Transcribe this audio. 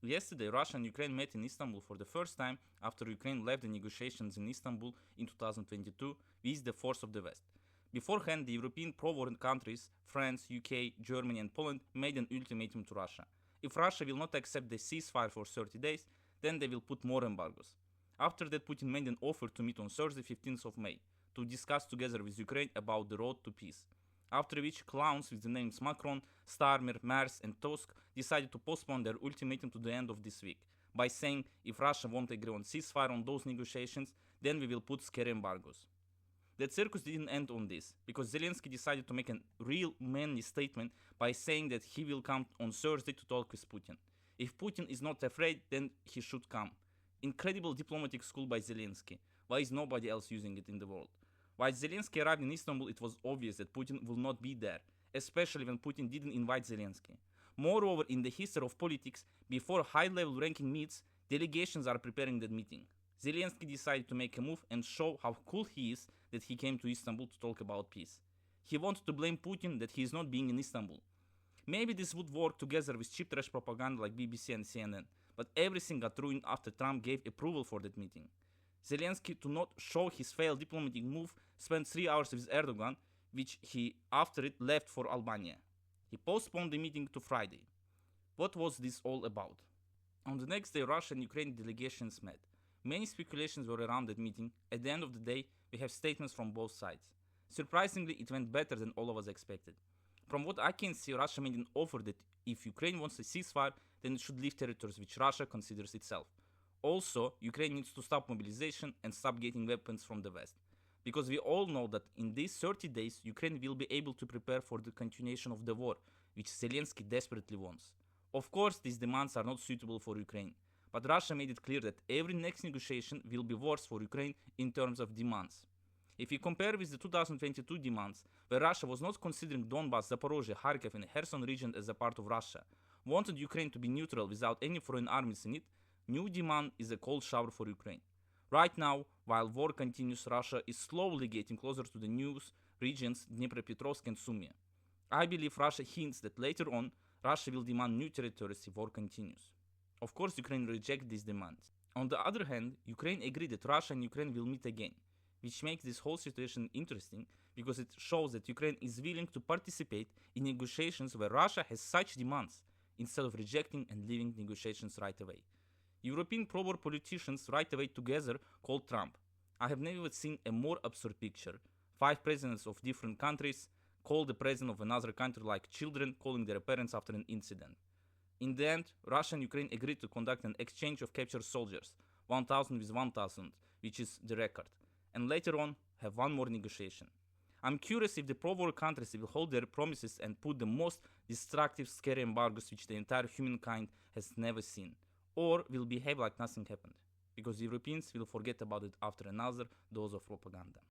Yesterday, Russia and Ukraine met in Istanbul for the first time after Ukraine left the negotiations in Istanbul in 2022 with the force of the West. Beforehand, the European pro-war countries, France, UK, Germany and Poland, made an ultimatum to Russia. If Russia will not accept the ceasefire for 30 days, then they will put more embargoes. After that, Putin made an offer to meet on Thursday, 15th of May, to discuss together with Ukraine about the road to peace. After which, clowns with the names Macron, Starmer, Merz and Tusk decided to postpone their ultimatum to the end of this week, by saying if Russia won't agree on ceasefire on those negotiations, then we will put scary embargoes. That circus didn't end on this, because Zelensky decided to make a real manly statement by saying that he will come on Thursday to talk with Putin. If Putin is not afraid, then he should come. Incredible diplomatic school by Zelensky. Why is nobody else using it in the world? While Zelensky arrived in Istanbul, it was obvious that Putin will not be there, especially when Putin didn't invite Zelensky. Moreover, in the history of politics, before high-level ranking meets, delegations are preparing that meeting. Zelensky decided to make a move and show how cool he is that he came to Istanbul to talk about peace. He wanted to blame Putin that he is not being in Istanbul. Maybe this would work together with cheap trash propaganda like BBC and CNN, but everything got ruined after Trump gave approval for that meeting. Zelensky, to not show his failed diplomatic move, spent 3 hours with Erdogan, which he after it left for Albania. He postponed the meeting to Friday. What was this all about? On the next day, Russia and Ukraine delegations met. Many speculations were around that meeting. At the end of the day, we have statements from both sides. Surprisingly, it went better than all of us expected. From what I can see, Russia made an offer that if Ukraine wants a ceasefire, then it should leave territories which Russia considers itself. Also, Ukraine needs to stop mobilization and stop getting weapons from the West. Because we all know that in these 30 days, Ukraine will be able to prepare for the continuation of the war, which Zelensky desperately wants. Of course, these demands are not suitable for Ukraine, but Russia made it clear that every next negotiation will be worse for Ukraine in terms of demands. If we compare with the 2022 demands, where Russia was not considering Donbass, Zaporozhye, Kharkiv and Kherson region as a part of Russia, wanted Ukraine to be neutral without any foreign armies in it, new demand is a cold shower for Ukraine. Right now, while war continues, Russia is slowly getting closer to the new regions Dnipropetrovsk and Sumy. I believe Russia hints that later on, Russia will demand new territories if war continues. Of course, Ukraine rejects these demands. On the other hand, Ukraine agreed that Russia and Ukraine will meet again, which makes this whole situation interesting because it shows that Ukraine is willing to participate in negotiations where Russia has such demands, instead of rejecting and leaving negotiations right away. European pro-war politicians right away together called Trump. I have never seen a more absurd picture. 5 presidents of different countries call the president of another country like children calling their parents after an incident. In the end, Russia and Ukraine agreed to conduct an exchange of captured soldiers, 1,000 with 1,000, which is the record, and later on have one more negotiation. I'm curious if the pro-war countries will hold their promises and put the most destructive, scary embargoes which the entire humankind has never seen, or will behave like nothing happened, because Europeans will forget about it after another dose of propaganda.